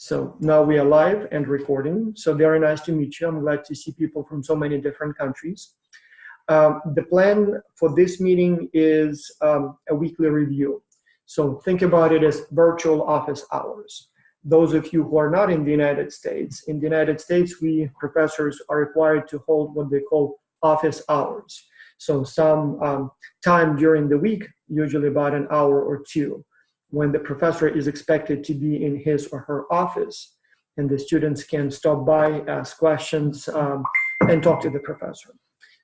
So now we are live and recording. So very nice to meet you. I'm glad to see people from so many different countries. The plan for this meeting is a weekly review. So think about it as virtual office hours. Those of you who are not in the United States, we professors are required to hold what they call office hours. So some time during the week, usually about an hour or two, when the professor is expected to be in his or her office, and the students can stop by, ask questions, and talk to the professor.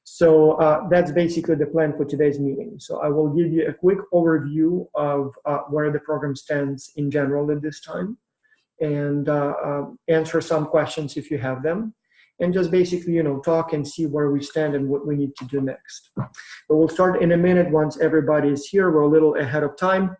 So that's basically the plan for today's meeting. So I will give you a quick overview of where the program stands in general at this time, and answer some questions if you have them, and just basically, talk and see where we stand and what we need to do next. But we'll start in a minute once everybody is here. We're a little ahead of time.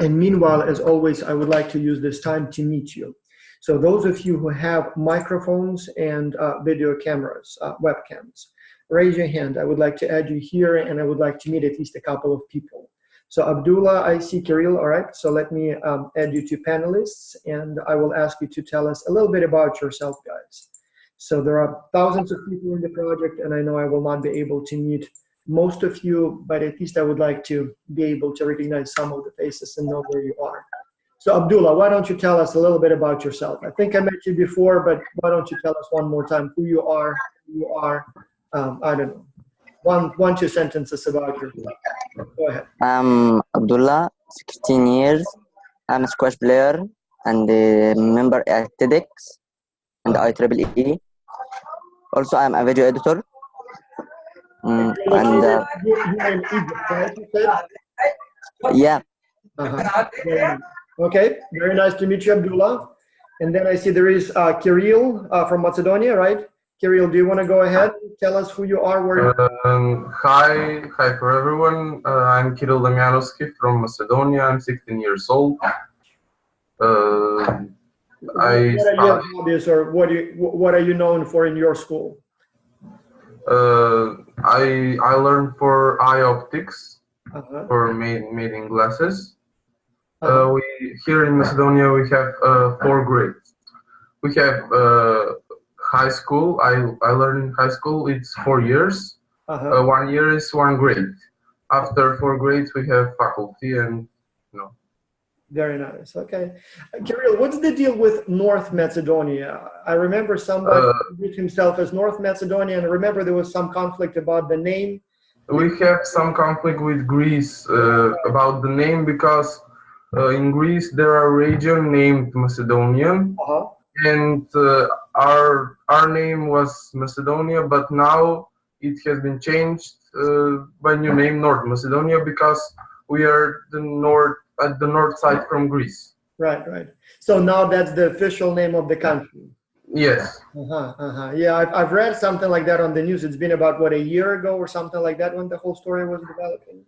And meanwhile, as always, I would like to use this time to meet you. So those of you who have microphones and video cameras, webcams, raise your hand. I would like to add you here, and I would like to meet at least a couple of people. So Abdullah, I see Kirill, all right. So let me add you to panelists, and I will ask you to tell us a little bit about yourself, guys. So there are thousands of people in the project, and I know I will not be able to meet most of you, but at least I would like to be able to recognize some of the faces and know where you are. So Abdullah, why don't you tell us a little bit about yourself? I think I met you before, but why don't you tell us one more time who you are, I don't know, one, two sentences about yourself. Go ahead. I'm Abdullah, 16 years. I'm a squash player and a member at TEDx and IEEE. Also, I'm a video editor. You're in Egypt, right? You said? Yeah. Yeah. Okay, very nice to meet you, Abdullah. And then I see there is Kirill from Macedonia, right? Kirill, do you want to go ahead? Tell us who you are. Where Hi for everyone. I'm Kirill Damyanovsky from Macedonia. I'm 16 years old. what are your hobbies, or what are you known for in your school? I learned for eye optics, for making glasses. We here in Macedonia we have 4 grades. We have high school. I learned in high school. It's 4 years. 1 year is 1 grade. After 4 grades we have faculty, and Very nice. Okay, Kirill, what's the deal with North Macedonia? I remember somebody introduced himself as North Macedonia, and I remember there was some conflict about the name. We have some conflict with Greece about the name, because in Greece there are region named Macedonian, and our name was Macedonia, but now it has been changed by new name North Macedonia, because we are at the north side from Greece. Right. So now that's the official name of the country. Yes. Yeah, I've read something like that on the news. It's been about, what, a year ago or something like that when the whole story was developing?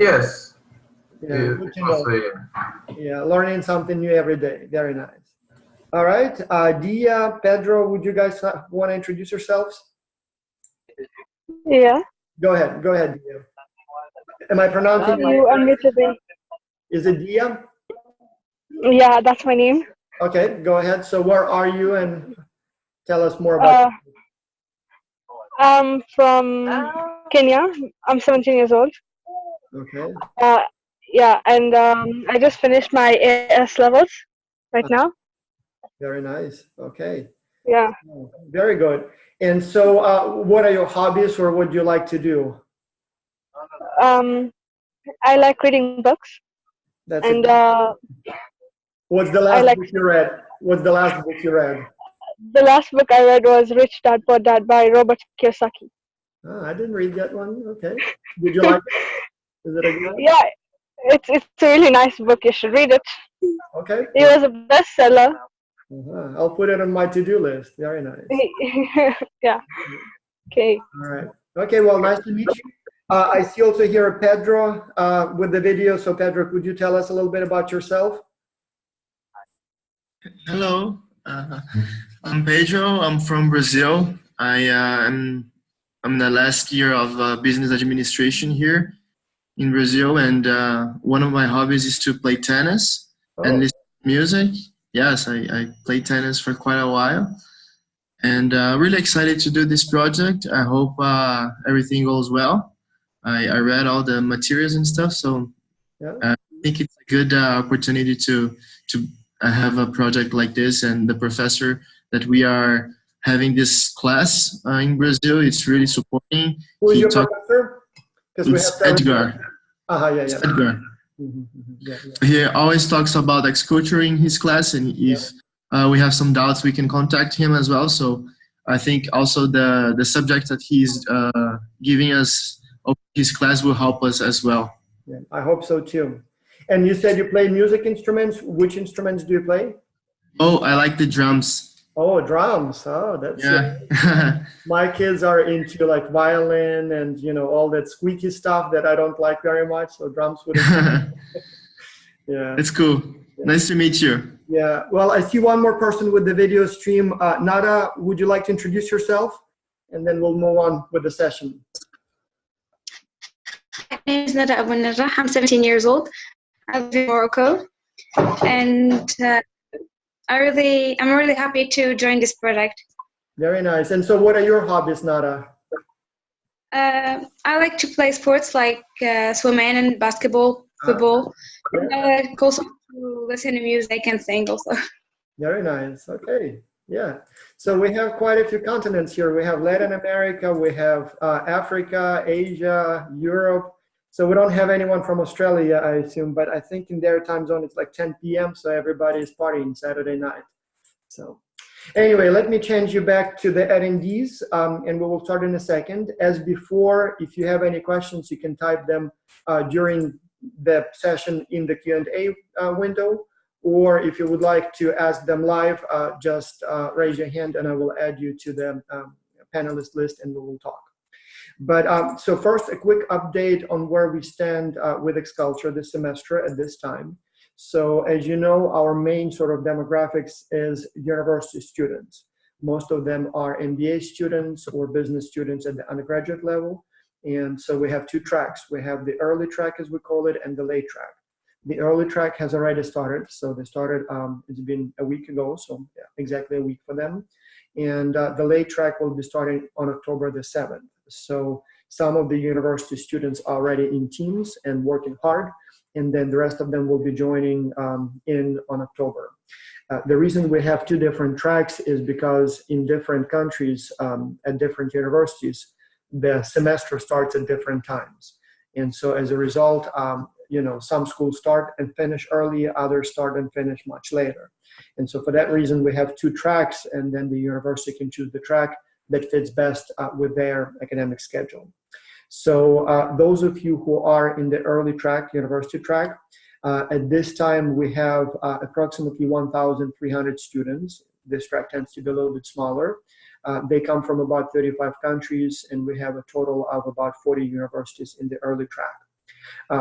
Yes. Yeah, good to know. Yeah, learning something new every day. Very nice. All right, Dia, Pedro, would you guys want to introduce yourselves? Yeah. Go ahead, Dia. Am I pronouncing it? You unmuted me. Is it Dia? Yeah, that's my name. Okay, go ahead. So where are you, and tell us more about I'm from Kenya. I'm 17 years old. Okay. Yeah, and I just finished my AS levels right now. Very nice. Okay. Yeah. Very good. And so what are your hobbies, or what do you like to do? I like reading books. That's and what's the last book you read? What's the last book you read? The last book I read was Rich Dad Poor Dad by Robert Kiyosaki. Oh, I didn't read that one. Okay. Did you like it? Is it a good? Yeah, it's a really nice book. You should read it. Okay. It was a bestseller. I'll put it on my to-do list. Very nice. Yeah. Okay. All right. Okay. Well, nice to meet you. I see also here Pedro with the video. So Pedro, could you tell us a little bit about yourself? Hello, I'm Pedro. I'm from Brazil. I'm the last year of business administration here in Brazil, and one of my hobbies is to play tennis and listen to music. yes, I played tennis for quite a while, and really excited to do this project. I hope everything goes well. I read all the materials and stuff, so Yeah. I think it's a good opportunity to have a project like this, and the professor that we are having this class in Brazil, it's really supporting. Who is He your talked. professor? Because we have It's several. Edgar. Yeah, It's yeah. Edgar. Yeah, yeah. He always talks about X-culture in his class, and if we have some doubts, we can contact him as well. So I think also the subject that he's giving us of his class will help us as well. Yeah, I hope so too. And you said you play music instruments. Which instruments do you play? Oh, I like the drums. Oh, drums. Oh, that's Yeah. my kids are into like violin and all that squeaky stuff that I don't like very much. So drums would. Yeah. It's cool. Yeah. Nice to meet you. Yeah. Well, I see one more person with the video stream. Nada, would you like to introduce yourself? And then we'll move on with the session. My name is Nada Abu Najah. I'm 17 years old. I live in Morocco, and I'm really happy to join this project. Very nice. And so, what are your hobbies, Nada? I like to play sports like swimming and basketball, football. I like also to listen to music and sing also. Very nice. Okay. Yeah. So we have quite a few continents here. We have Latin America, we have Africa, Asia, Europe. So we don't have anyone from Australia, I assume, but I think in their time zone it's like 10 p.m. So everybody is partying Saturday night. So anyway, let me change you back to the attendees, and we will start in a second. As before, if you have any questions, you can type them during the session in the Q&A window. Or if you would like to ask them live, just raise your hand and I will add you to the panelist list and we will talk. But so first, a quick update on where we stand with X-culture this semester at this time. So as you know, our main sort of demographics is university students. Most of them are MBA students or business students at the undergraduate level. And so we have two tracks. We have the early track, as we call it, and the late track. The early track has already started. So they started, it's been a week ago, so yeah, exactly a week for them. And the late track will be starting on October the 7th. So some of the university students are already in teams and working hard, and then the rest of them will be joining in on October. The reason we have two different tracks is because in different countries, at different universities, the semester starts at different times. And so as a result, some schools start and finish early, others start and finish much later. And so for that reason, we have two tracks, and then the university can choose the track that fits best with their academic schedule. So those of you who are in the early track, university track, at this time we have approximately 1,300 students. This track tends to be a little bit smaller. They come from about 35 countries, and we have a total of about 40 universities in the early track.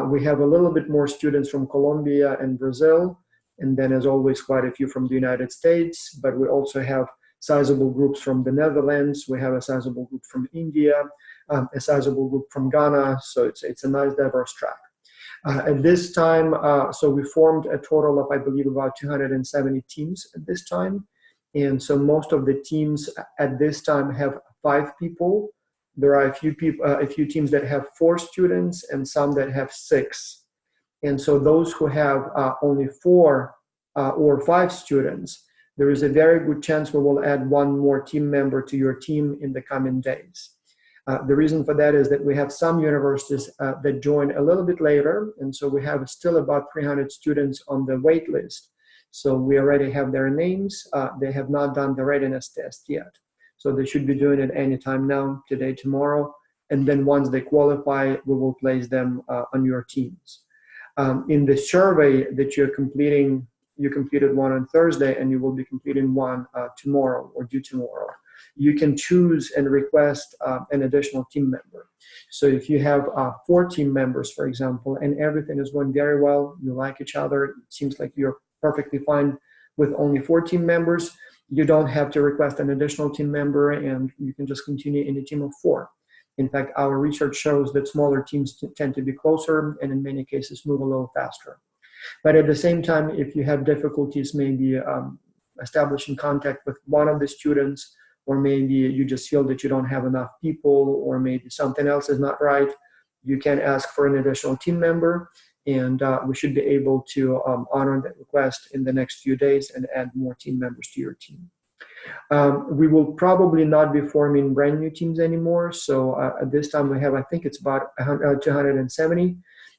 We have a little bit more students from Colombia and Brazil, and then as always, quite a few from the United States, but we also have sizable groups from the Netherlands. We have a sizable group from India, a sizable group from Ghana, so it's a nice diverse track. At this time, so we formed a total of, I believe, about 270 teams at this time. And so most of the teams at this time have 5 people. There are a few teams that have 4 students and some that have 6. And so those who have only 4 or 5 students, there is a very good chance we will add 1 more team member to your team in the coming days. The reason for that is that we have some universities that join a little bit later, and so we have still about 300 students on the wait list. So we already have their names. They have not done the readiness test yet. So they should be doing it anytime now, today, tomorrow. And then once they qualify, we will place them on your teams. In the survey that you're completing, you completed one on Thursday, and you will be completing one tomorrow or due tomorrow. You can choose and request an additional team member. So if you have 4 team members, for example, and everything is going very well, you like each other, it seems like you're perfectly fine with only 4 team members, you don't have to request an additional team member, and you can just continue in a team of 4. In fact, our research shows that smaller teams tend to be closer and in many cases move a little faster. But at the same time, if you have difficulties maybe establishing contact with one of the students, or maybe you just feel that you don't have enough people, or maybe something else is not right, you can ask for an additional team member, and we should be able to honor that request in the next few days and add more team members to your team. We will probably not be forming brand new teams anymore. So at this time we have, I think it's about 270.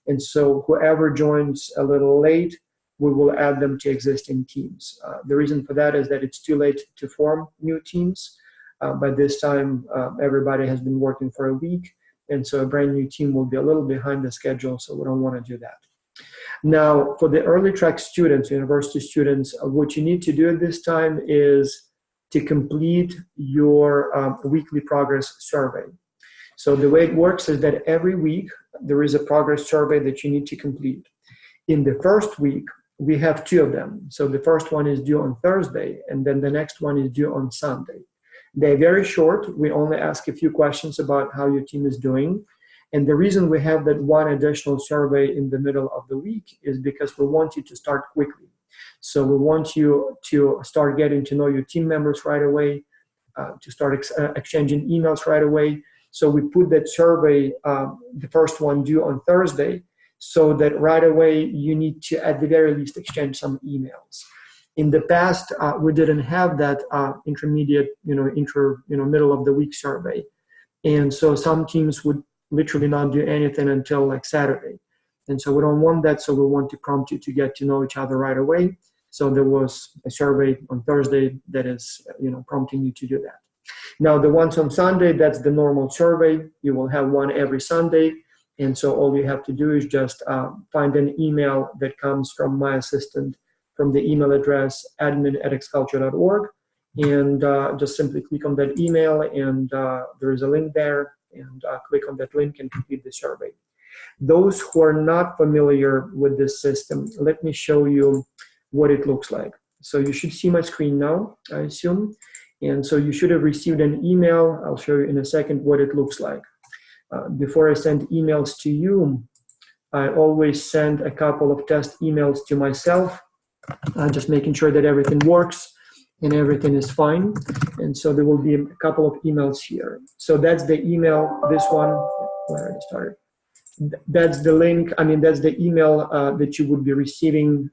And so whoever joins a little late, we will add them to existing teams. The reason for that is that it's too late to form new teams. By this time, everybody has been working for a week. And so a brand new team will be a little behind the schedule, so we don't want to do that. Now, for the early track students, university students, what you need to do at this time is to complete your weekly progress survey. So the way it works is that every week there is a progress survey that you need to complete. In the first week, we have 2 of them. So the first one is due on Thursday, and then the next one is due on Sunday. They're very short. We only ask a few questions about how your team is doing. And the reason we have that one additional survey in the middle of the week is because we want you to start quickly. So we want you to start getting to know your team members right away, to start exchanging emails right away. So we put that survey, the first one due on Thursday, so that right away you need to, at the very least, exchange some emails. In the past, we didn't have that intermediate, middle of the week survey. And so some teams would literally not do anything until like Saturday. And so we don't want that. So we want to prompt you to get to know each other right away. So there was a survey on Thursday that is, prompting you to do that. Now the ones on Sunday, that's the normal survey. You will have one every Sunday. And so all you have to do is just find an email that comes from my assistant from the email address admin@xculture.org, and just simply click on that email, and there is a link there, and click on that link and complete the survey. Those who are not familiar with this system, let me show you what it looks like. So you should see my screen now, I assume. And so you should have received an email. I'll show you in a second what it looks like. Before I send emails to you, I always send a couple of test emails to myself, just making sure that everything works and everything is fine. And so there will be a couple of emails here. So that's the email, this one, where I already started. That's the link, that's the email that you would be receiving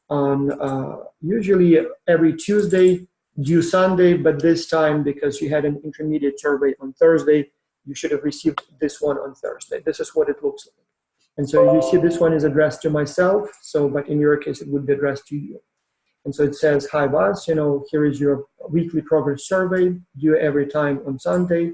on usually every Tuesday, due Sunday, but this time, because you had an intermediate survey on Thursday, you should have received this one on Thursday. This is what it looks like. And so you see this one is addressed to myself, but in your case, it would be addressed to you. And so it says, hi, boss, here is your weekly progress survey, due every time on Sunday.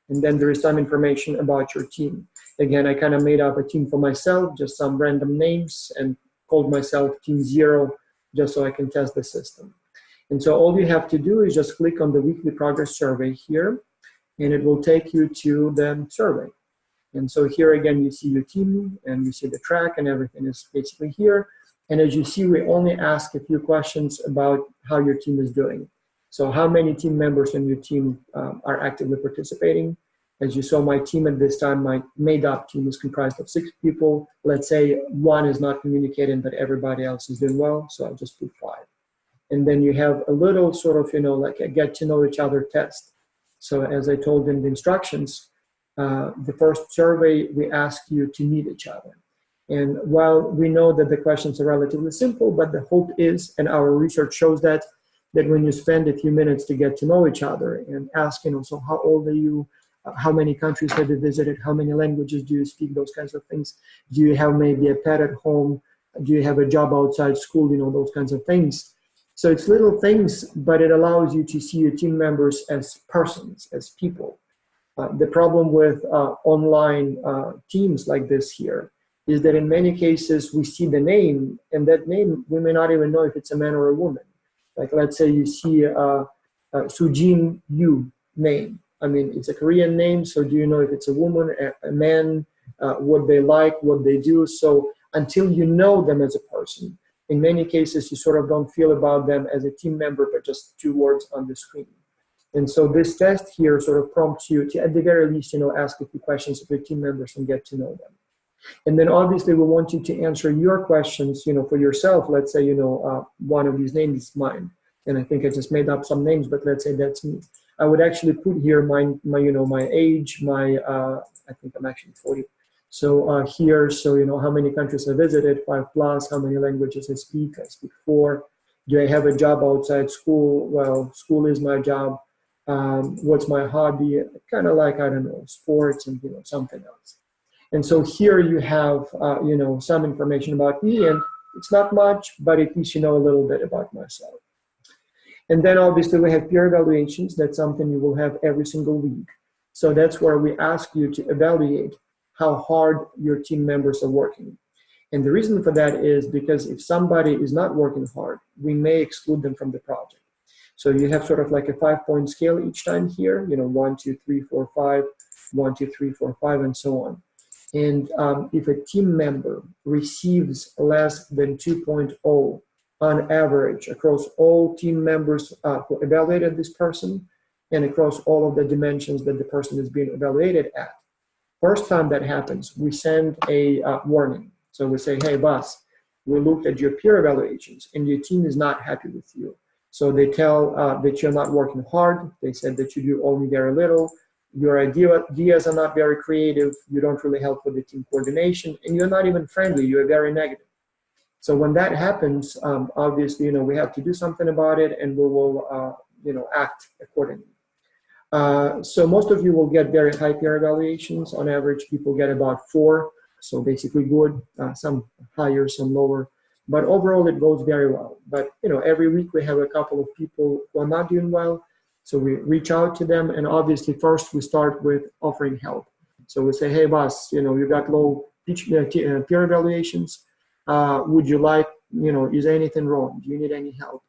And then there is some information about your team. Again, I kind of made up a team for myself, just some random names, and called myself Team 0, just so I can test the system. And so all you have to do is just click on the weekly progress survey here, and it will take you to the survey. And so here again, you see your team, and you see the track, and everything is basically here. And as you see, we only ask a few questions about how your team is doing. So how many team members in your team are actively participating? As you saw, my team at this time, my made-up team is comprised of 6 people. Let's say 1 is not communicating, but everybody else is doing well, so I'll just put 5. And then you have a little sort of, like a get-to-know-each-other test. So as I told in the instructions, the first survey, we ask you to meet each other. And while we know that the questions are relatively simple, but the hope is, and our research shows that when you spend a few minutes to get to know each other and ask, so how old are you? How many countries have you visited? How many languages do you speak? Those kinds of things. Do you have maybe a pet at home? Do you have a job outside school? Those kinds of things. So it's little things, but it allows you to see your team members as persons, as people. The problem with online teams like this here is that in many cases we see the name, and that name we may not even know if it's a man or a woman. Like let's say you see Sujin Yu name. It's a Korean name, so do you know if it's a woman, a man, what they like, what they do? So until you know them as a person, in many cases you sort of don't feel about them as a team member, but just 2 words on the screen. And so this test here sort of prompts you to, at the very least, ask a few questions of your team members and get to know them. And then obviously we want you to answer your questions, for yourself. Let's say, one of these names is mine. And I think I just made up some names, but let's say that's me. I would actually put here my age, I think I'm actually 40. So here, how many countries I visited, 5+, how many languages I speak 4. Do I have a job outside school? Well, school is my job. What's my hobby? Kind of like, I don't know, sports and, something else. And so here you have, some information about me, and it's not much, but at least you know a little bit about myself. And then obviously we have peer evaluations. That's something you will have every single week. So that's where we ask you to evaluate how hard your team members are working. And the reason for that is because if somebody is not working hard, we may exclude them from the project. So you have sort of like a 5-point scale each time here, 1, 2, 3, 4, 5, 1, 2, 3, 4, 5, and so on. And if a team member receives less than 2.0 on average across all team members who evaluated this person and across all of the dimensions that the person is being evaluated at, first time that happens, we send a warning. So we say, hey, boss, we looked at your peer evaluations and your team is not happy with you. So they tell that you're not working hard. They said that you do only very little. Your ideas are not very creative. You don't really help with the team coordination, and you're not even friendly. You're very negative. So when that happens, obviously, we have to do something about it, and we will, act accordingly. So most of you will get very high peer evaluations. On average, people get about 4. So basically good, some higher, some lower. But overall, it goes very well. But, every week we have a couple of people who are not doing well. So we reach out to them. And obviously, first we start with offering help. So we say, hey, boss, you got low peer evaluations. Would you like, is anything wrong? Do you need any help?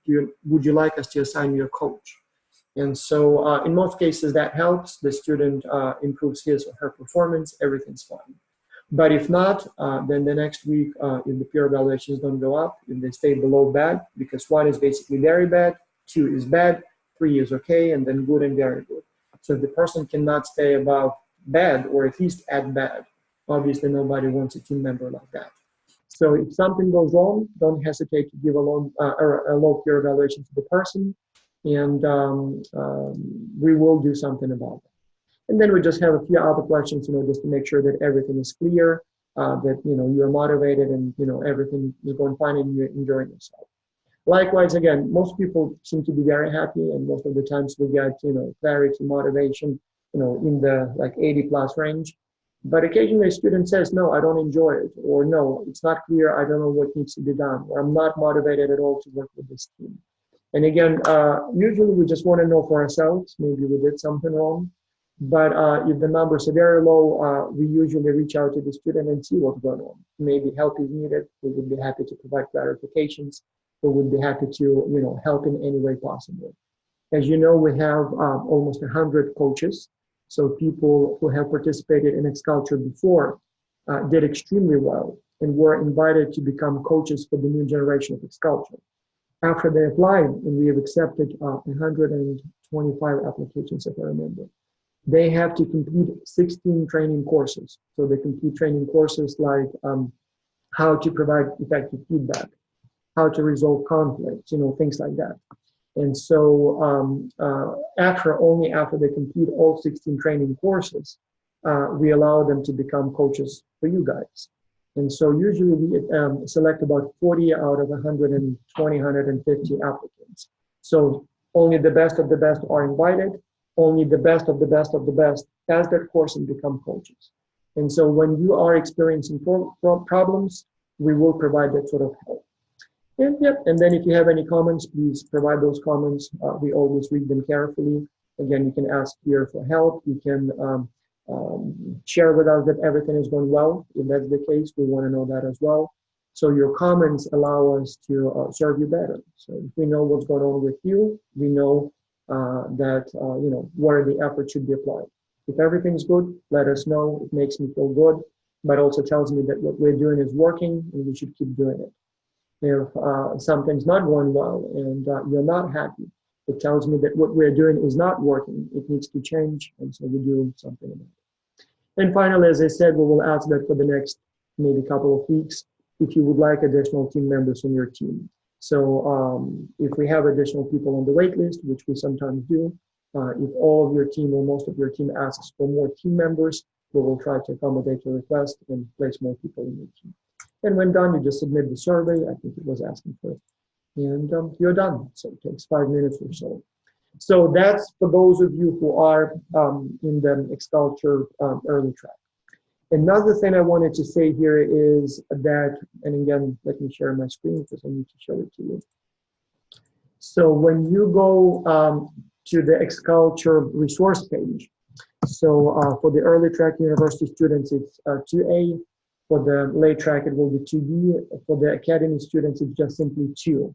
Would you like us to assign you a coach? And so in most cases, that helps. The student improves his or her performance. Everything's fine. But if not, then the next week, if the peer evaluations don't go up, if they stay below bad, because 1 is basically very bad, 2 is bad, 3 is okay, and then good and very good. So if the person cannot stay above bad, or at least at bad, obviously nobody wants a team member like that. So if something goes wrong, don't hesitate to give a low peer evaluation to the person, and we will do something about it. And then we just have a few other questions, just to make sure that everything is clear, that, you're motivated and, everything is going fine and you're enjoying yourself. Likewise, again, most people seem to be very happy, and most of the times we get, clarity, motivation, in the like 80+ range. But occasionally a student says, no, I don't enjoy it, or no, it's not clear, I don't know what needs to be done, or I'm not motivated at all to work with this team. And again, usually we just want to know for ourselves, maybe we did something wrong. But if the numbers are very low, we usually reach out to the student and see what's going on. Maybe help is needed. We would be happy to provide clarifications. We would be happy to, help in any way possible. As you know, we have almost 100 coaches. So people who have participated in XCulture before did extremely well and were invited to become coaches for the new generation of XCulture. After they applied, and we have accepted 125 applications, if I remember, they have to complete 16 training courses. So they complete training courses like how to provide effective feedback, how to resolve conflicts, things like that. And so only after they complete all 16 training courses, we allow them to become coaches for you guys. And so usually we select about 40 out of 120, 150 applicants. So only the best of the best are invited. Only the best of the best of the best pass that course and become coaches. And so when you are experiencing problems, we will provide that sort of help. And then if you have any comments, please provide those comments. We always read them carefully. Again, you can ask here for help. You can share with us that everything is going well. If that's the case, we want to know that as well. So your comments allow us to serve you better. So if we know what's going on with you, we know where the effort should be applied. If everything's good, let us know. It makes me feel good, but also tells me that what we're doing is working and we should keep doing it. If something's not going well and you're not happy, it tells me that what we're doing is not working. It needs to change, and so we do something about it. And finally, as I said, we will ask that for the next maybe a couple of weeks, if you would like additional team members on your team. So if we have additional people on the wait list, which we sometimes do, if all of your team or most of your team asks for more team members, we will try to accommodate your request and place more people in your team. And when done, you just submit the survey. I think it was asking for it. And you're done. So it takes 5 minutes or so. So that's for those of you who are in the Xculture early track. Another thing I wanted to say here is that, and again, let me share my screen because I need to show it to you. So when you go to the Xculture resource page, so for the early track university students, it's 2A. For the late track, it will be 2B. For the academy students, it's just simply 2.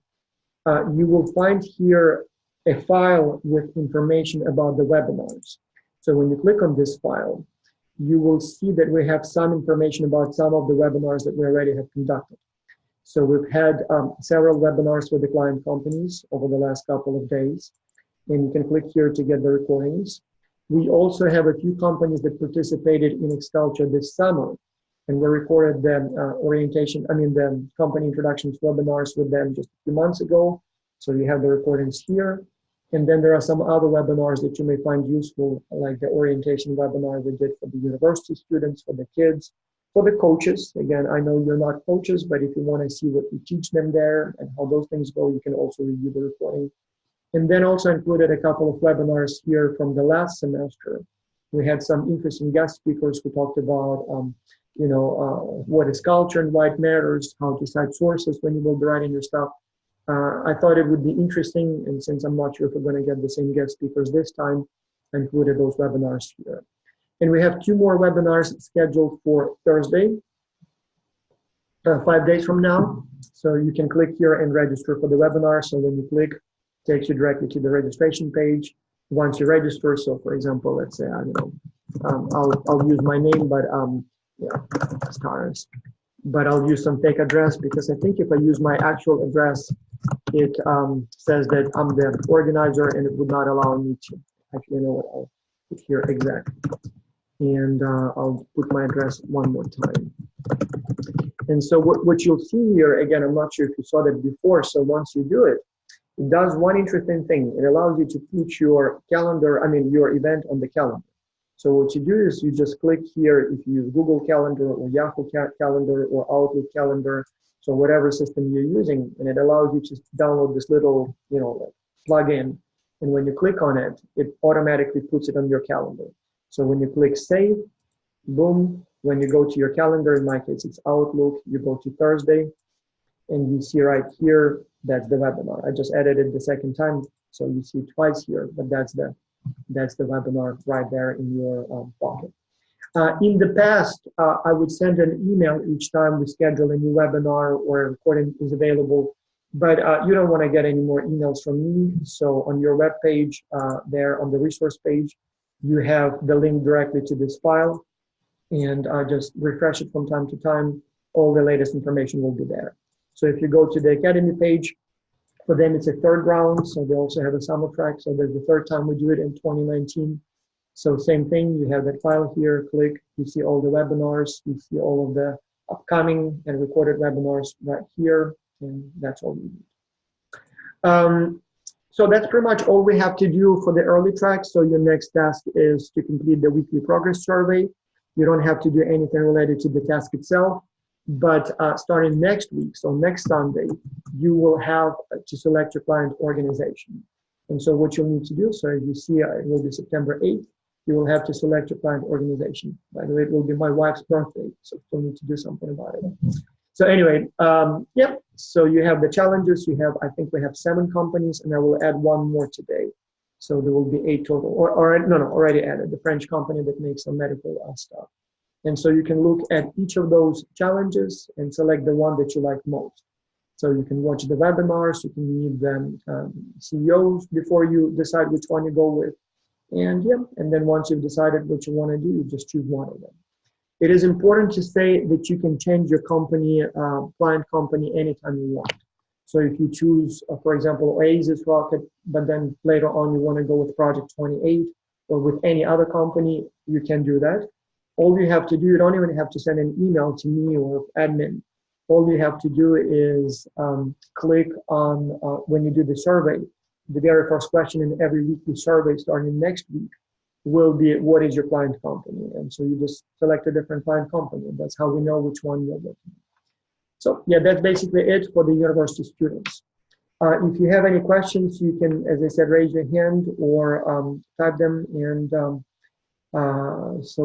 You will find here a file with information about the webinars. So when you click on this file, you will see that we have some information about some of the webinars that we already have conducted. So we've had several webinars with the client companies over the last couple of days, and you can click here to get the recordings. We also have a few companies that participated in Xculture this summer, and we recorded the company introductions webinars with them just a few months ago. So you have the recordings here. And then there are some other webinars that you may find useful, like the orientation webinar we did for the university students, for the kids, for the coaches. Again, I know you're not coaches, but if you want to see what we teach them there and how those things go, you can also review the recording. And then also included a couple of webinars here from the last semester. We had some interesting guest speakers who talked about, what is culture and why it matters, how to cite sources when you will be writing your stuff. I thought it would be interesting, and since I'm not sure if we're going to get the same guest speakers this time, I included those webinars here. And we have 2 more webinars scheduled for Thursday, 5 days from now. So you can click here and register for the webinar. So when you click, it takes you directly to the registration page. Once you register, so for example, let's say, I don't know, I'll use my name, but stars. But I'll use some fake address because I think if I use my actual address, it says that I'm the organizer and it would not allow me to actually know what I'll put here exactly. And I'll put my address one more time. And so what you'll see here, again, I'm not sure if you saw that before. So once you do it, it does one interesting thing. It allows you to put your your event on the calendar. So what you do is you just click here if you use Google Calendar or Yahoo Calendar or Outlook Calendar, so whatever system you're using, and it allows you to download this little, plugin. And when you click on it, it automatically puts it on your calendar. So when you click Save, boom, when you go to your calendar, in my case it's Outlook, you go to Thursday, and you see right here, that's the webinar. I just added it the second time, so you see it twice here, but that's the webinar right there in your pocket. In the past, I would send an email each time we schedule a new webinar or a recording is available, but you don't want to get any more emails from me. So on your web page, there on the resource page, you have the link directly to this file, and just refresh it from time to time. All the latest information will be there. So if you go to the Academy page, for them it's a 3rd round, so they also have a summer track, so there's the 3rd time we do it in 2019. So same thing, you have that file here, click, you see all the webinars, you see all of the upcoming and recorded webinars right here, and that's all you need. So that's pretty much all we have to do for the early track. So your next task is to complete the weekly progress survey. You don't have to do anything related to the task itself, but starting next week, so next Sunday, you will have to select your client organization. And so what you'll need to do, so as you see, it will be September 8th, you will have to select your client organization. By the way, it will be my wife's birthday, so you'll need to do something about it. So anyway, so you have the challenges. I think we have 7 companies, and I will add 1 more today. So there will be 8 total, already added, the French company that makes some medical stuff. And so you can look at each of those challenges and select the one that you like most. So you can watch the webinars, you can meet the CEOs before you decide which one you go with. And then once you've decided what you want to do, you just choose one of them. It is important to say that you can change your company, client company, anytime you want. So if you choose, for example, Oasis Rocket, but then later on you want to go with Project 28 or with any other company, you can do that. All you have to do, you don't even have to send an email to me or admin. All you have to do is click on, when you do the survey, the very first question in every weekly survey starting next week will be, what is your client company? And so you just select a different client company, and that's how we know which one you're looking at. So yeah, that's basically it for the university students. If you have any questions, you can, as I said, raise your hand or type them, and so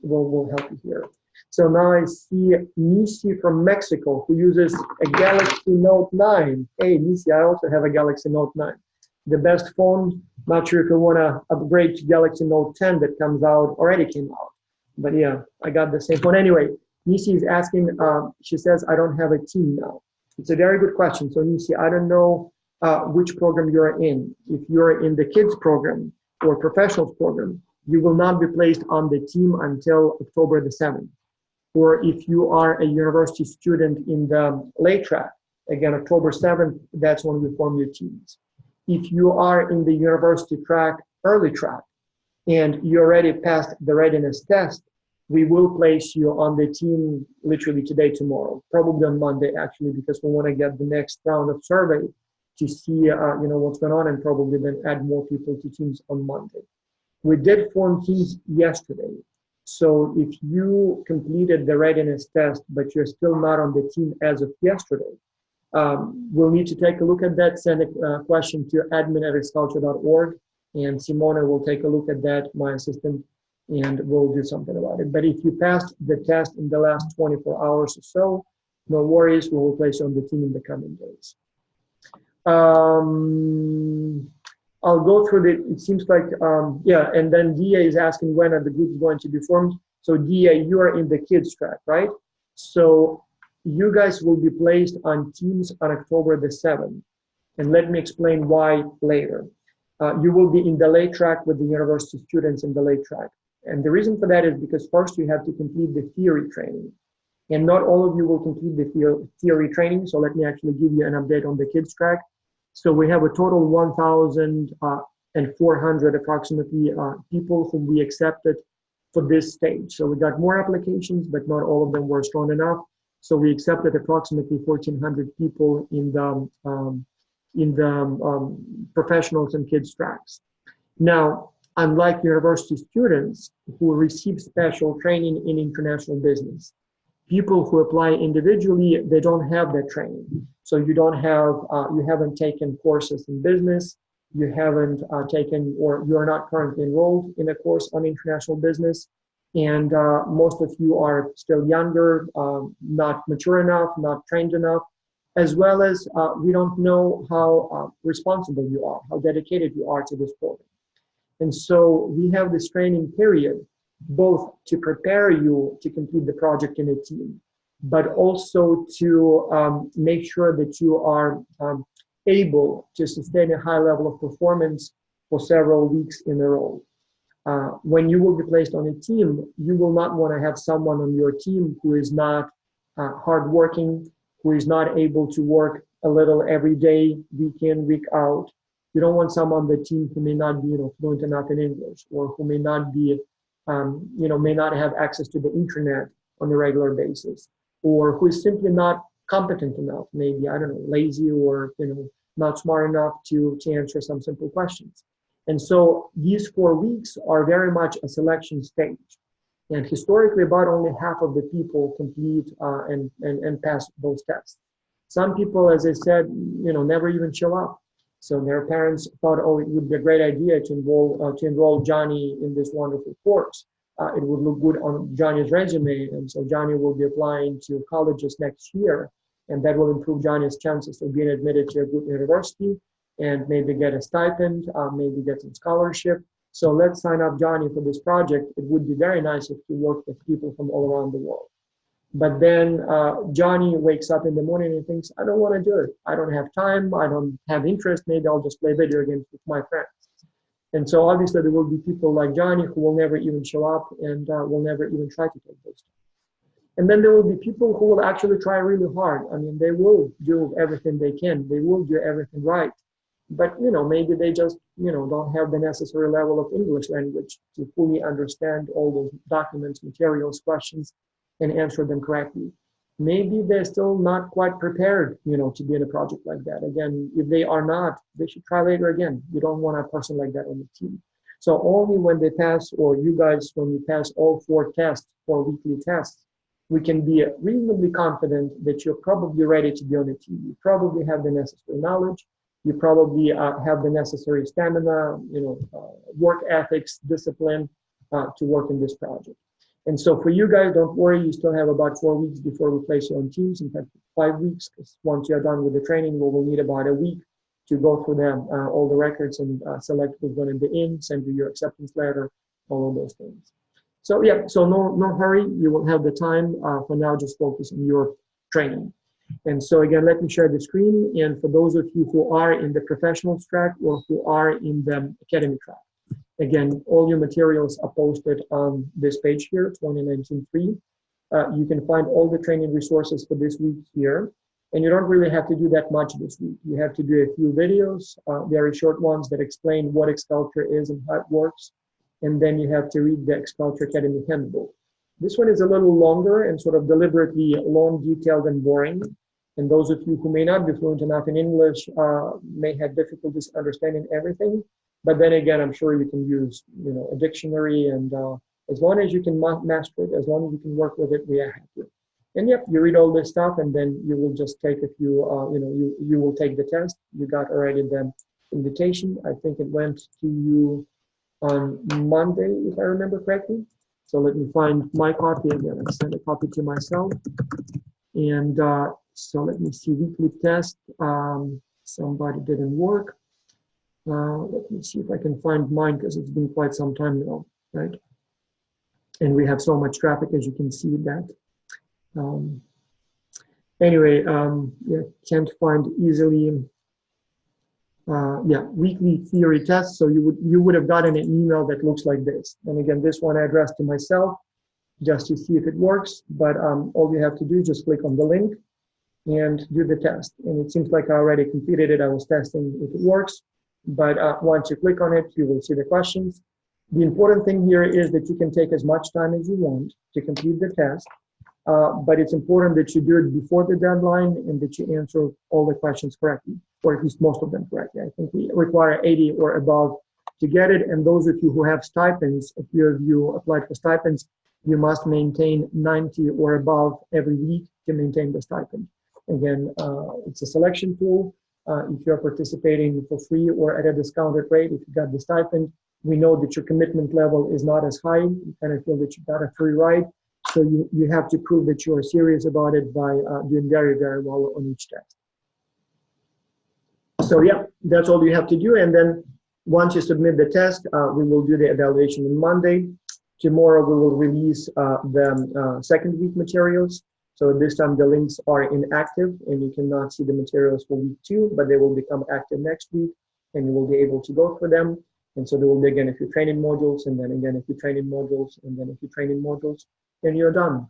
we'll help you here. So now I see Nisi from Mexico, who uses a Galaxy Note 9. Hey, Nisi, I also have a Galaxy Note 9. The best phone. Not sure if you want to upgrade to Galaxy Note 10 that comes out, already came out. But yeah, I got the same phone. Anyway, Nisi is asking, she says, I don't have a team now. It's a very good question. So Nisi, I don't know which program you're in. If you're in the kids program or professionals program, you will not be placed on the team until October the 7th. Or if you are a university student in the late track, again, October 7th, that's when we form your teams. If you are in the university track, early track, and you already passed the readiness test, we will place you on the team literally today, tomorrow, probably on Monday, actually, because we want to get the next round of survey to see what's going on, and probably then add more people to teams on Monday. We did form teams yesterday. So if you completed the readiness test, but you're still not on the team as of yesterday, we'll need to take a look at that, send a question to admin@xculture.org, and Simona will take a look at that, my assistant, and we'll do something about it. But if you passed the test in the last 24 hours or so, no worries, we will place you on the team in the coming days. I'll go through it seems like, yeah, and then Dia is asking when are the groups going to be formed. So Dia, you are in the kids track, right? So you guys will be placed on teams on October the 7th. And let me explain why later. You will be in the late track with the university students in the late track. And the reason for that is because first you have to complete the theory training. And not all of you will complete the theory training. So let me actually give you an update on the kids track. So we have a total 1,400 approximately people whom we accepted for this stage. So we got more applications, but not all of them were strong enough. So we accepted approximately 1,400 people in the professionals and kids tracks. Now, unlike university students who receive special training in international business, people who apply individually, they don't have that training. So you don't have, you haven't taken courses in business, you haven't taken, or you're not currently enrolled in a course on international business, and most of you are still younger, not mature enough, not trained enough, as well as we don't know how responsible you are, how dedicated you are to this program. And so we have this training period, both to prepare you to complete the project in a team, but also to make sure that you are able to sustain a high level of performance for several weeks in a row. When you will be placed on a team, you will not want to have someone on your team who is not hardworking, who is not able to work a little every day, week in, week out. You don't want someone on the team who may not be, fluent enough in English, or who may not be, may not have access to the internet on a regular basis, or who is simply not competent enough, maybe, I don't know, lazy, or, not smart enough to answer some simple questions. And so these 4 weeks are very much a selection stage. And historically, about only half of the people complete and pass those tests. Some people, as I said, never even show up. So their parents thought, oh, it would be a great idea to enroll Johnny in this wonderful course. It would look good on Johnny's resume, and so Johnny will be applying to colleges next year, and that will improve Johnny's chances of being admitted to a good university, and maybe get a stipend, maybe get some scholarship. So let's sign up Johnny for this project. It would be very nice if you worked with people from all around the world. But then Johnny wakes up in the morning and thinks, I don't want to do it. I don't have time. I don't have interest. Maybe I'll just play video games with my friends. And so obviously there will be people like Johnny who will never even show up and will never even try to take those tests. And then there will be people who will actually try really hard. I mean, they will do everything they can. They will do everything right. but maybe they just don't have the necessary level of English language to fully understand all those documents, materials, questions, and answer them correctly. Maybe they're still not quite prepared, to be in a project like that. Again, if they are not, they should try later again. You don't want a person like that on the team. So only when they pass, or you guys, when you pass all 4 tests, 4 weekly tests, we can be reasonably confident that you're probably ready to be on the team. You probably have the necessary knowledge. You probably have the necessary stamina, work ethics, discipline to work in this project. And so for you guys, don't worry, you still have about 4 weeks before we place you on teams. In fact, 5 weeks, because once you're done with the training, we will need about a week to go through them, all the records, and select who's going to be in, send you your acceptance letter, all of those things. So yeah, so no hurry. You will have the time. For now, just focus on your training. And so again, let me share the screen. And for those of you who are in the professionals track or who are in the academy track, again, all your materials are posted on this page here, 2019-3. You can find all the training resources for this week here. And you don't really have to do that much this week. You have to do a few videos, very short ones that explain what Xculture is and how it works. And then you have to read the Xculture Academy handbook. This one is a little longer and sort of deliberately long, detailed, and boring. And those of you who may not be fluent enough in English may have difficulties understanding everything. But then again, I'm sure you can use, a dictionary, and as long as you can master it, as long as you can work with it, we are happy. And yep, you read all this stuff, and then you will just take a few, you will take the test. You got already the invitation. I think it went to you on Monday, if I remember correctly. So let me find my copy again. I sent a copy to myself. And so let me see, weekly test. Somebody didn't work. Let me see if I can find mine, because it's been quite some time now, right? And we have so much traffic, as you can see that. Anyway, yeah, can't find easily. Yeah, weekly theory tests. So you would have gotten an email that looks like this. And again, this one I addressed to myself just to see if it works. But all you have to do is just click on the link and do the test. And it seems like I already completed it. I was testing if it works. But once you click on it, you will see the questions. The important thing here is that you can take as much time as you want to complete the test. But it's important that you do it before the deadline and that you answer all the questions correctly, or at least most of them correctly. I think we require 80 or above to get it. And those of you who have stipends, if you applied for stipends, you must maintain 90 or above every week to maintain the stipend. Again, it's a selection tool. If you're participating for free or at a discounted rate, if you got the stipend, we know that your commitment level is not as high. You kind of feel that you got a free ride. So you have to prove that you are serious about it by doing very, very well on each test. So yeah, that's all you have to do. And then once you submit the test, we will do the evaluation on Monday. Tomorrow we will release the second week materials. So this time the links are inactive and you cannot see the materials for week 2, but they will become active next week and you will be able to go for them. And so there will be again a few training modules, and then again a few training modules, and then a few training modules, and you're done.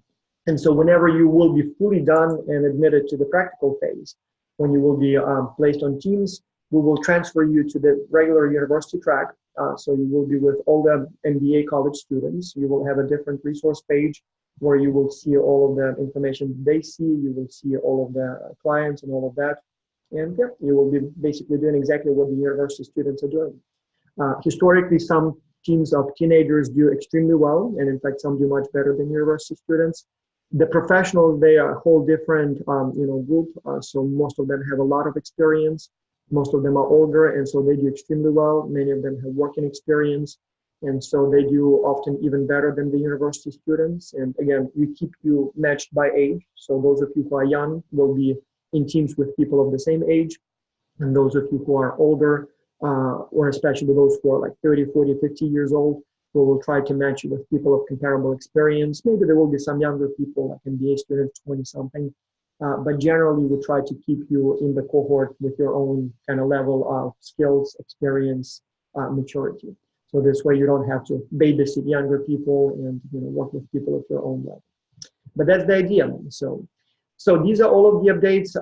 And so whenever you will be fully done and admitted to the practical phase, when you will be placed on teams, we will transfer you to the regular university track. So you will be with all the MBA college students. You will have a different resource page where you will see all of the information they see. You will see all of the clients and all of that. And yeah, you will be basically doing exactly what the university students are doing. Historically, some teams of teenagers do extremely well, and in fact, some do much better than university students. The professionals, they are a whole different group. So most of them have a lot of experience. Most of them are older, and so they do extremely well. Many of them have working experience, and so they do often even better than the university students. And again, we keep you matched by age. So those of you who are young will be in teams with people of the same age, and those of you who are older, or especially those who are like 30, 40, 50 years old, we will try to match you with people of comparable experience. Maybe there will be some younger people, like MBA students, 20-something. But generally, we try to keep you in the cohort with your own kind of level of skills, experience, maturity. So this way, you don't have to babysit younger people and work with people at your own level. But that's the idea. So So these are all of the updates.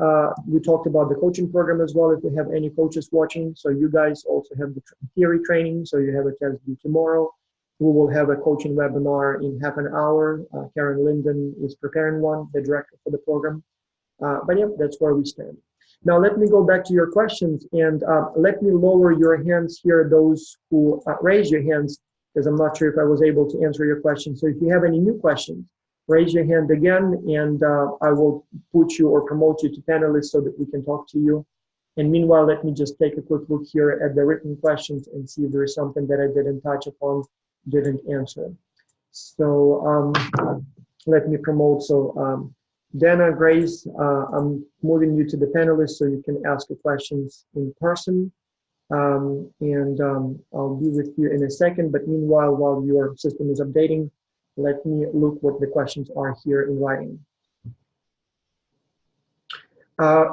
We talked about the coaching program as well, if we have any coaches watching. So you guys also have the theory training, so you have a test due tomorrow. We will have a coaching webinar in half an hour. Karen Linden is preparing one, the director for the program. But yeah, that's where we stand. Now let me go back to your questions, and let me lower your hands here, those who raise your hands, because I'm not sure if I was able to answer your question. So if you have any new questions, raise your hand again, and I will put you or promote you to panelists so that we can talk to you. And meanwhile, let me just take a quick look here at the written questions and see if there is something that I didn't touch upon, didn't answer. So let me promote. So Dana, Grace, I'm moving you to the panelists so you can ask your questions in person. I'll be with you in a second, but meanwhile, while your system is updating, let me look what the questions are here in writing.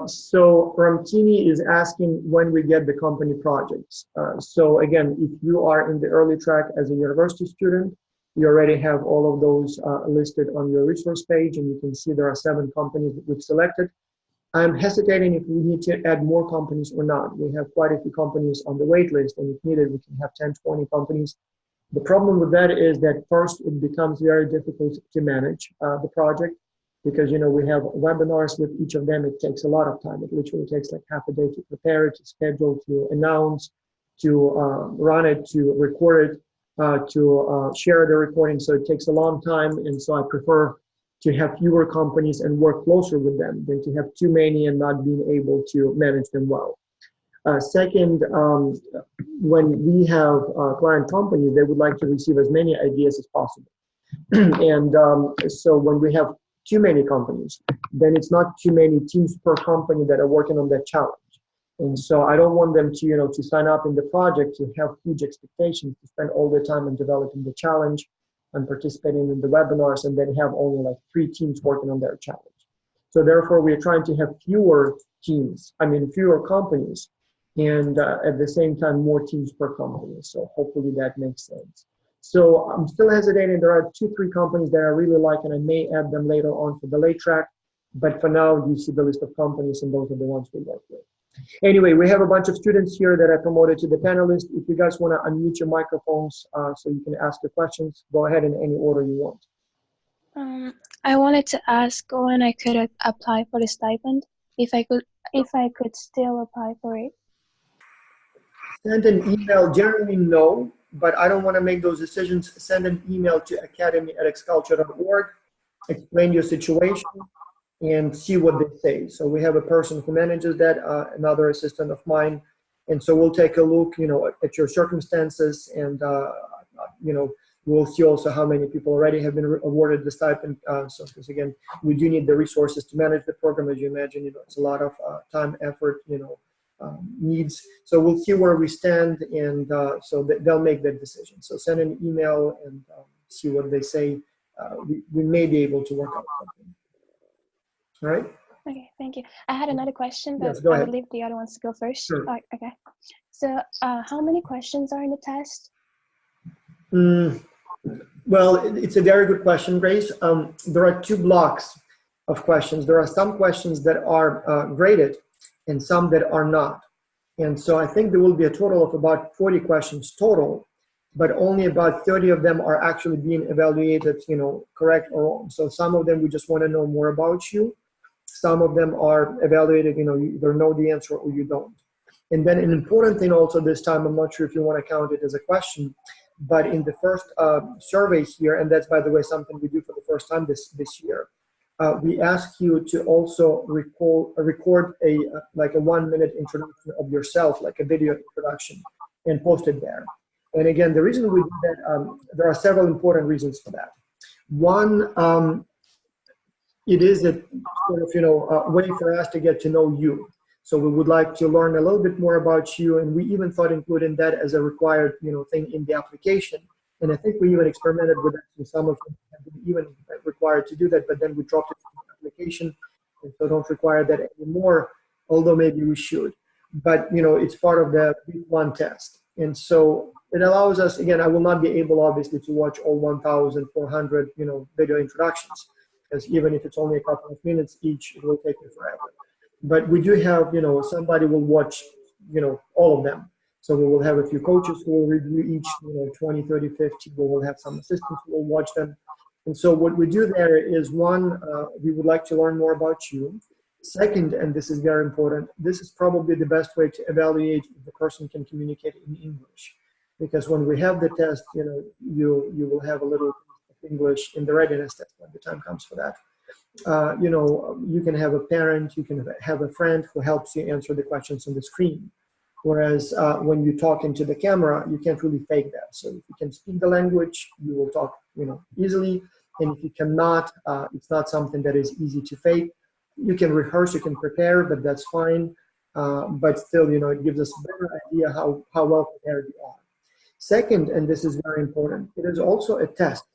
So Ramtini is asking when we get the company projects. So again, if you are in the early track as a university student, you already have all of those listed on your resource page, and you can see there are 7 companies that we've selected. I'm hesitating if we need to add more companies or not. We have quite a few companies on the wait list, and if needed, we can have 10, 20 companies. The problem with that is that first, it becomes very difficult to manage the project, because, you know, we have webinars with each of them. It takes a lot of time. It literally takes like half a day to prepare it, to schedule, to announce, to run it, to record it, to share the recording. So it takes a long time, and so I prefer to have fewer companies and work closer with them than to have too many and not being able to manage them well. Second, when we have client companies, they would like to receive as many ideas as possible. And so when we have too many companies, then it's not too many teams per company that are working on that challenge. And so I don't want them to, you know, to sign up in the project, to have huge expectations, to spend all their time in developing the challenge and participating in the webinars, and then have only like 3 teams working on their challenge. So therefore, we are trying to have fewer teams, fewer companies, and at the same time, more teams per company. So hopefully that makes sense. So I'm still hesitating. There are 2, 3 companies that I really like, and I may add them later on for the late track. But for now, you see the list of companies, and those are the ones we work with. Anyway, we have a bunch of students here that I promoted to the panelists. If you guys want to unmute your microphones so you can ask your questions, go ahead in any order you want. I wanted to ask when I could apply for the stipend, if I could still apply for it. Send an email. Generally, no, but I don't want to make those decisions. Send an email to academy@xculture.org, explain your situation, and see what they say. So we have a person who manages that, another assistant of mine, and so we'll take a look, you know, at your circumstances, and you know, we'll see also how many people already have been awarded the stipend. So because again, we do need the resources to manage the program. As you imagine, you know, it's a lot of time, effort, you know, needs. So we'll see where we stand, and so they'll make that decision. So send an email and see what they say. We may be able to work out something. All right. Okay, thank you. I had another question, but Yes, go I ahead. would leave the other ones to go first. Sure. Okay. So how many questions are in the test? Well, it's a very good question, Grace. There are 2 blocks of questions. There are some questions that are graded and some that are not. And so I think there will be a total of about 40 questions total, but only about 30 of them are actually being evaluated, you know, correct or wrong. So some of them we just want to know more about you. Some of them are evaluated, you know, you either know the answer or you don't. And then an important thing also this time, I'm not sure if you want to count it as a question, but in the first survey here, and that's, by the way, something we do for the first time this year, we ask you to also record a 1-minute introduction of yourself, like a video introduction, and post it there. And again, the reason we do that, there are several important reasons for that. One, it is a sort of, you know, way for us to get to know you. So we would like to learn a little bit more about you, and we even thought including that as a required, you know, thing in the application. And I think we even experimented with it, and some of them have been even required to do that, but then we dropped it from the application, and so don't require that anymore, although maybe we should. But, you know, it's part of the week 1 test. And so it allows us, again, I will not be able, obviously, to watch all 1,400, you know, video introductions. because even if it's only a couple of minutes each, it will take you forever. But we do have, somebody will watch, all of them. So we will have a few coaches who will review each, 20, 30, 50. We will have some assistants who will watch them. And so what we do there is, one, we would like to learn more about you. Second, and this is very important, this is probably the best way to evaluate if the person can communicate in English. Because when we have the test, you will have a little English in the readiness test when the time comes for that. You can have a parent, you can have a friend who helps you answer the questions on the screen. Whereas when you talk into the camera, you can't really fake that. So if you can speak the language, you will talk, easily. And if you cannot, it's not something that is easy to fake. You can rehearse, you can prepare, but that's fine. But still, it gives us a better idea how well prepared you are. Second, and this is very important, it is also a test,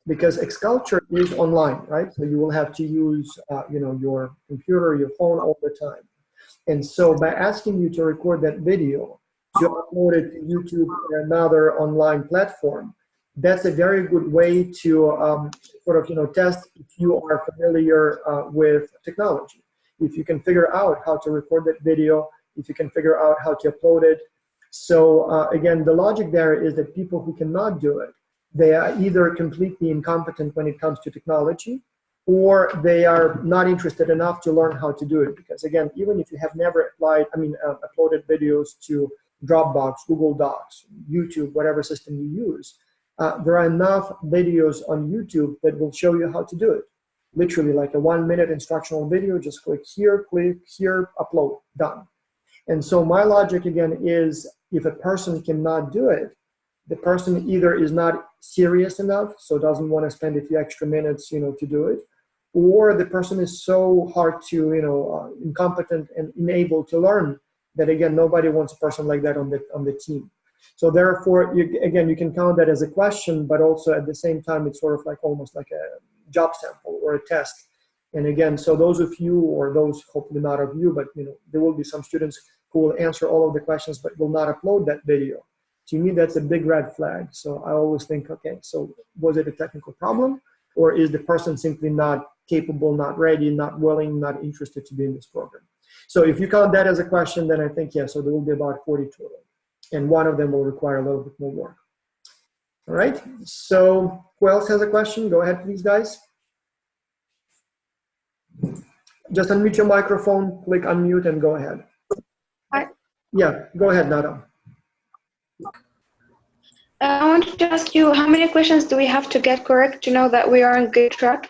because Xculture is online, right? So you will have to use, your computer, your phone all the time. And so by asking you to record that video, to upload it to YouTube or another online platform, that's a very good way to test if you are familiar with technology. If you can figure out how to record that video, if you can figure out how to upload it. So again, the logic there is that people who cannot do it, they are either completely incompetent when it comes to technology, or they are not interested enough to learn how to do it. Because again, even if you have never uploaded videos to Dropbox, Google Docs, YouTube, whatever system you use, there are enough videos on YouTube that will show you how to do it. Literally like a 1-minute instructional video, just click here, upload, done. And so my logic again is, if a person cannot do it, the person either is not serious enough, so doesn't want to spend a few extra minutes, to do it, or the person is so hard to, incompetent and unable to learn that, again, nobody wants a person like that on the team. So therefore, you can count that as a question, but also at the same time, it's sort of like almost like a job sample or a test. And again, so those of you, or those hopefully not of you, but there will be some students who will answer all of the questions but will not upload that video. To me, that's a big red flag. So I always think, okay, so was it a technical problem, or is the person simply not capable, not ready, not willing, not interested to be in this program? So if you count that as a question, then I think, yeah, so there will be about 40 total. And one of them will require a little bit more work. All right, so who else has a question? Go ahead, please, guys. Just unmute your microphone, click unmute, and go ahead. Hi. Yeah, go ahead, Nada. I wanted to ask you, how many questions do we have to get correct to know that we are on good track?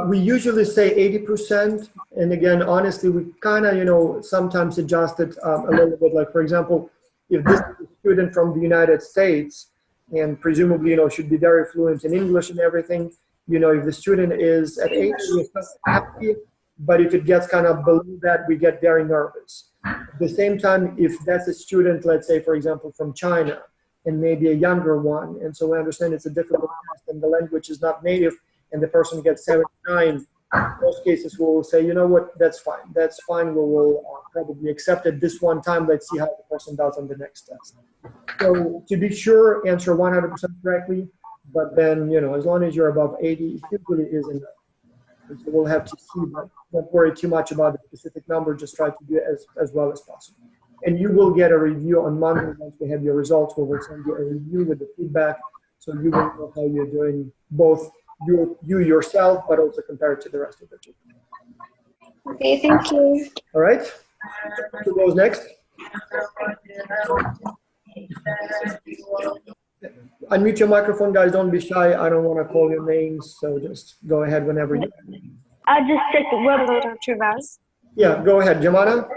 We usually say 80%. And again, honestly, we kind of, sometimes adjust it a little bit. Like, for example, if this is a student from the United States, and presumably, should be very fluent in English and everything, if the student is at 80, we're happy. But if it gets kind of below that, we get very nervous. At the same time, if that's a student, let's say, for example, from China, and maybe a younger one, and so we understand it's a difficult test and the language is not native, and the person gets 79, in most cases we will say, you know what, that's fine, we will probably accept it this one time, let's see how the person does on the next test. So to be sure, answer 100% correctly, but then, as long as you're above 80, it usually is enough. And so we'll have to see, but don't worry too much about the specific number, just try to do it as well as possible. And you will get a review on Monday. Once we have your results, we will send you a review with the feedback, so you will know how you're doing, both you yourself, but also compared to the rest of the team. Okay, thank you. All right. Who goes next? Unmute your microphone, guys. Don't be shy. I don't want to call your names, so just go ahead whenever you. I just checked whether Dr. Vaz. Yeah, go ahead, Jamana.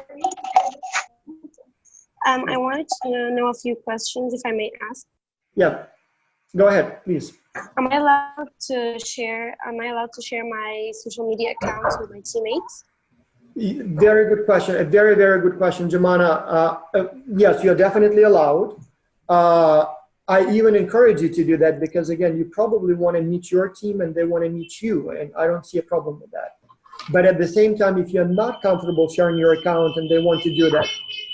I wanted to know a few questions, if I may ask. Yeah, go ahead, please. Am I allowed to share my social media accounts with my teammates? Very good question. A very, very good question, Jamana. Yes, you're definitely allowed. I even encourage you to do that because, again, you probably want to meet your team and they want to meet you, and I don't see a problem with that. But at the same time, if you're not comfortable sharing your account and they want to do that,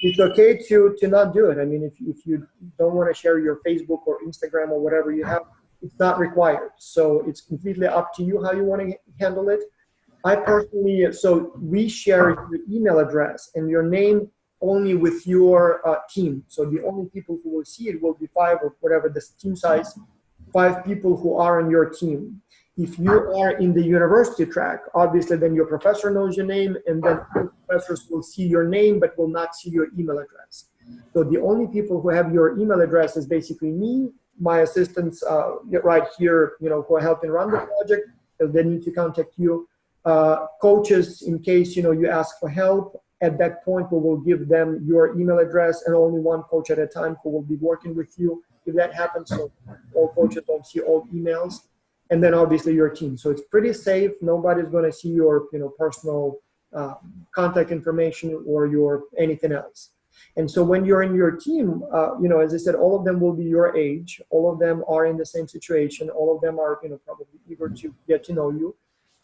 it's okay to not do it. I mean, if you don't want to share your Facebook or Instagram or whatever you have, it's not required. So it's completely up to you how you want to handle it. I personally, so we share your email address and your name only with your team. So the only people who will see it will be 5 or whatever the team size, 5 people who are on your team. If you are in the university track, obviously then your professor knows your name, and then professors will see your name but will not see your email address. So the only people who have your email address is basically me, my assistants right here, you know, who are helping run the project, because they need to contact you. Coaches, in case, you know, you ask for help, at that point we will give them your email address, and only one coach at a time who will be working with you if that happens, so all coaches don't see all emails. And then obviously your team. So it's pretty safe. Nobody's going to see your, you know, personal contact information or your anything else. And so when you're in your team, you know, as I said, all of them will be your age. All of them are in the same situation. All of them are, you know, probably eager to get to know you.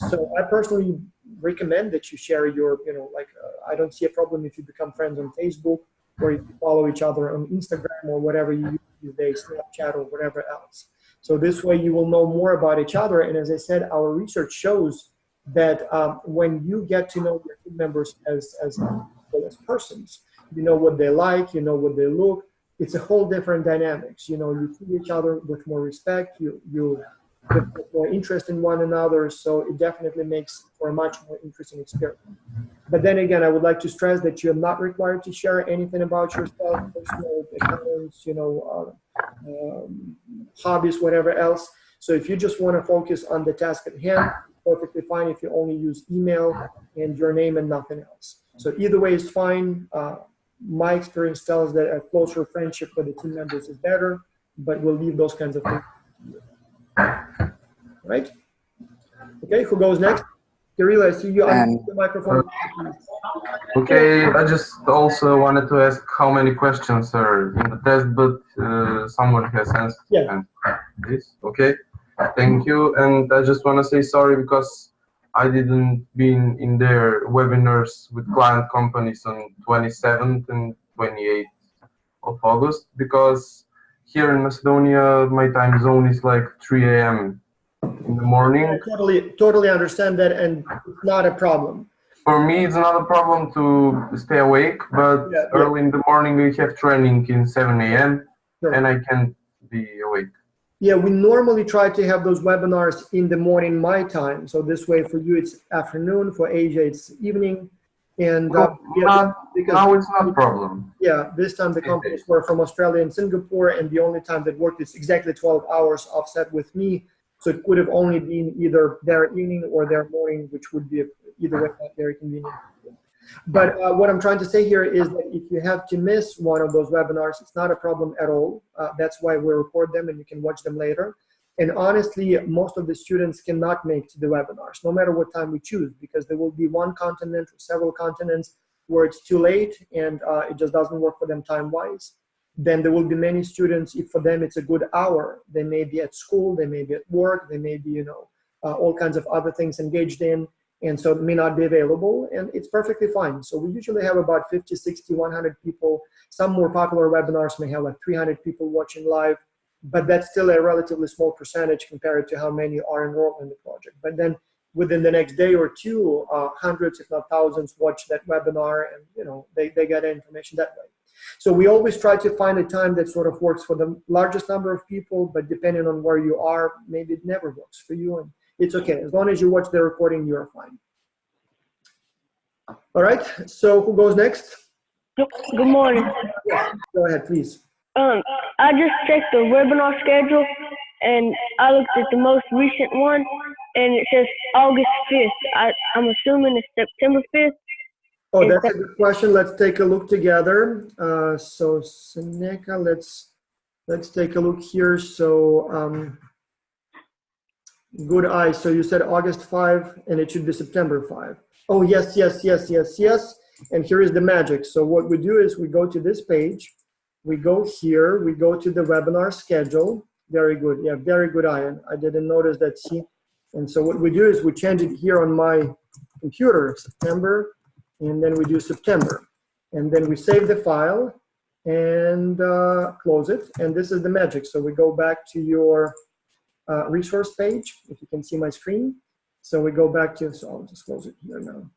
So I personally recommend that you share your, you know, like, I don't see a problem if you become friends on Facebook, or if you follow each other on Instagram or whatever you use these days, Snapchat or whatever else. So this way you will know more about each other. And as I said, our research shows that when you get to know your team members as persons, you know what they like, you know what they look, it's a whole different dynamics. You know, you treat each other with more respect, you get more interest in one another. So it definitely makes for a much more interesting experience. But then again, I would like to stress that you're not required to share anything about yourself, personal accounts, you know, hobbies, whatever else. So if you just want to focus on the task at hand, perfectly fine if you only use email and your name and nothing else. So either way is fine. My experience tells that a closer friendship with the team members is better, but we'll leave those kinds of things. Right? Okay, who goes next? Kirill, I see you on the microphone. Okay, I just also wanted to ask how many questions are in the test, but someone has answered. Yeah. This. Okay, thank you. And I just want to say sorry because I didn't been in their webinars with client companies on 27th and 28th of August, because here in Macedonia, my time zone is like 3 a.m. in the morning. I totally understand that, and it's not a problem. For me, it's not a problem to stay awake, but early in the morning we have training in 7 a.m. Sure. and I can't be awake. Yeah, we normally try to have those webinars in the morning my time. So this way for you it's afternoon, for Asia it's evening. And now it's not a problem. Yeah, this time the companies were from Australia and Singapore, and the only time that worked is exactly 12 hours offset with me. So it could have only been either their evening or their morning, which would be either way not very convenient. But what I'm trying to say here is that if you have to miss one of those webinars, it's not a problem at all. That's why we record them and you can watch them later. And honestly, most of the students cannot make to the webinars, no matter what time we choose, because there will be one continent or several continents where it's too late and it just doesn't work for them time-wise. Then there will be many students, if for them it's a good hour, they may be at school, they may be at work, they may be, you know, all kinds of other things engaged in, and so it may not be available, and it's perfectly fine. So we usually have about 50, 60, 100 people. Some more popular webinars may have like 300 people watching live, but that's still a relatively small percentage compared to how many are enrolled in the project. But then within the next day or two, hundreds, if not thousands, watch that webinar, and you know they get information that way. So we always try to find a time that sort of works for the largest number of people, but depending on where you are, maybe it never works for you, and it's okay. As long as you watch the recording, you're fine. All right, so who goes next? Good morning. Yes, go ahead, please. I just checked the webinar schedule, and I looked at the most recent one, and it says August 5th. I'm assuming it's September 5th. Oh, that's a good question. Let's take a look together. So Seneca, let's take a look here. So good eye. So you said August 5, and it should be September 5. Oh, yes, yes, yes, yes, yes. And here is the magic. So what we do is we go to this page. We go here. We go to the webinar schedule. Very good. Yeah, very good, Ian. I didn't notice that. See? And so what we do is we change it here on my computer, September, and then we do September. And then we save the file and close it. And this is the magic. So we go back to your resource page, if you can see my screen. So we go back to, so I'll just close it here now.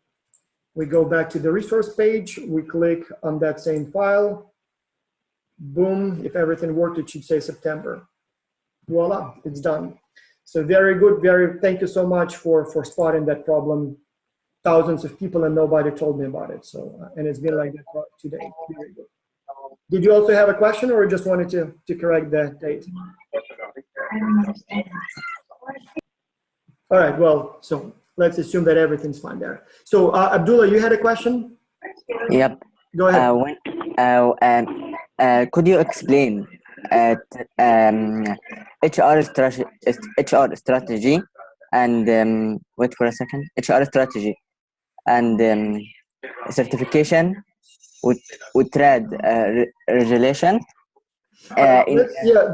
We go back to the resource page, we click on that same file, boom, if everything worked, it should say September. Voila, it's done. So very good, thank you so much for spotting that problem. Thousands of people and nobody told me about it. So, and it's been like that for today, very good. Did you also have a question or just wanted to correct the date? All right, well, so let's assume that everything's fine there. So Abdullah, you had a question? Yep. Go ahead. Could you explain HR strategy and wait for a second. HR strategy and certification with trade regulation. Yeah,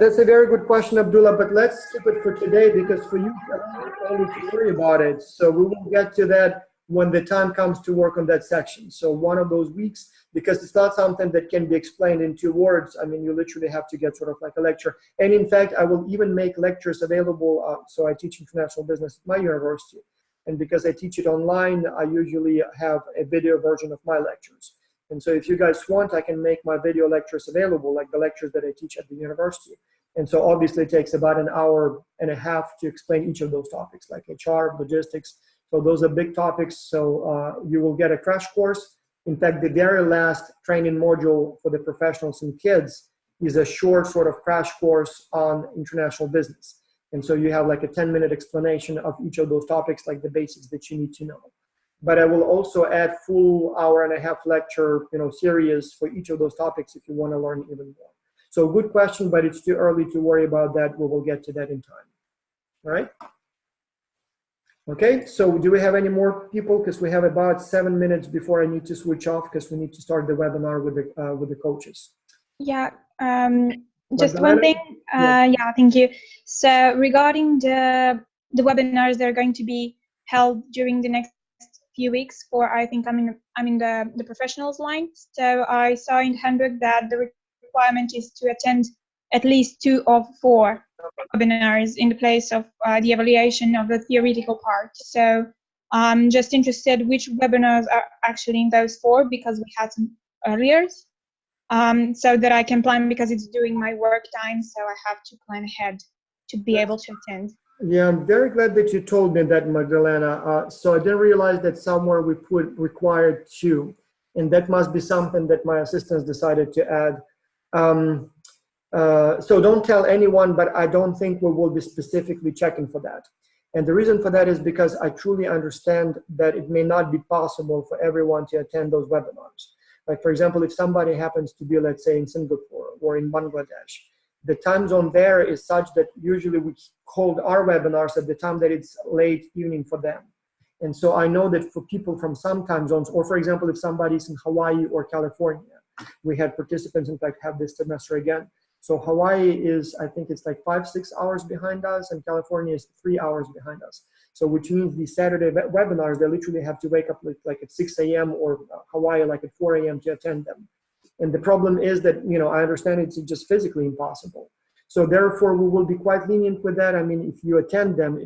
that's a very good question, Abdullah, but let's skip it for today because for you, I don't need to worry about it. So we will get to that when the time comes to work on that section. So one of those weeks, because it's not something that can be explained in 2 words. I mean, you literally have to get sort of like a lecture. And in fact, I will even make lectures available. So I teach international business at my university. And because I teach it online, I usually have a video version of my lectures. And so if you guys want, I can make my video lectures available, like the lectures that I teach at the university. And so obviously it takes about an hour and a half to explain each of those topics, like HR, logistics. So those are big topics. So you will get a crash course. In fact, the very last training module for the professionals and kids is a short sort of crash course on international business. And so you have like a 10-minute explanation of each of those topics, like the basics that you need to know. But I will also add full hour-and-a-half lecture, series for each of those topics if you want to learn even more. So good question, but it's too early to worry about that. We will get to that in time. All right? Okay, so do we have any more people? Because we have about 7 minutes before I need to switch off because we need to start the webinar with the coaches. Yeah, just one thing. Yeah, thank you. So regarding the webinars that are going to be held during the next few weeks for, I think I'm in the professionals line. So I saw in the handbook that the requirement is to attend at least 2 of 4 webinars in the place of the evaluation of the theoretical part. So I'm just interested which webinars are actually in those 4 because we had some earliers, so that I can plan because it's during my work time. So I have to plan ahead to be able to attend. Yeah, I'm very glad that you told me that, Magdalena. So I didn't realize that somewhere we put required 2, and that must be something that my assistants decided to add. So don't tell anyone, but I don't think we will be specifically checking for that. And the reason for that is because I truly understand that it may not be possible for everyone to attend those webinars. Like, for example, if somebody happens to be, let's say, in Singapore or in Bangladesh, the time zone there is such that usually we hold our webinars at the time that it's late evening for them. And so I know that for people from some time zones, or for example, if somebody's in Hawaii or California, we had participants, in fact, have this semester again. So Hawaii is, I think it's like 5-6 hours behind us, and California is 3 hours behind us. So which means the Saturday webinars, they literally have to wake up like at 6 a.m. or Hawaii like at 4 a.m. to attend them. And the problem is that, I understand it's just physically impossible. So therefore, we will be quite lenient with that. I mean, if you attend them,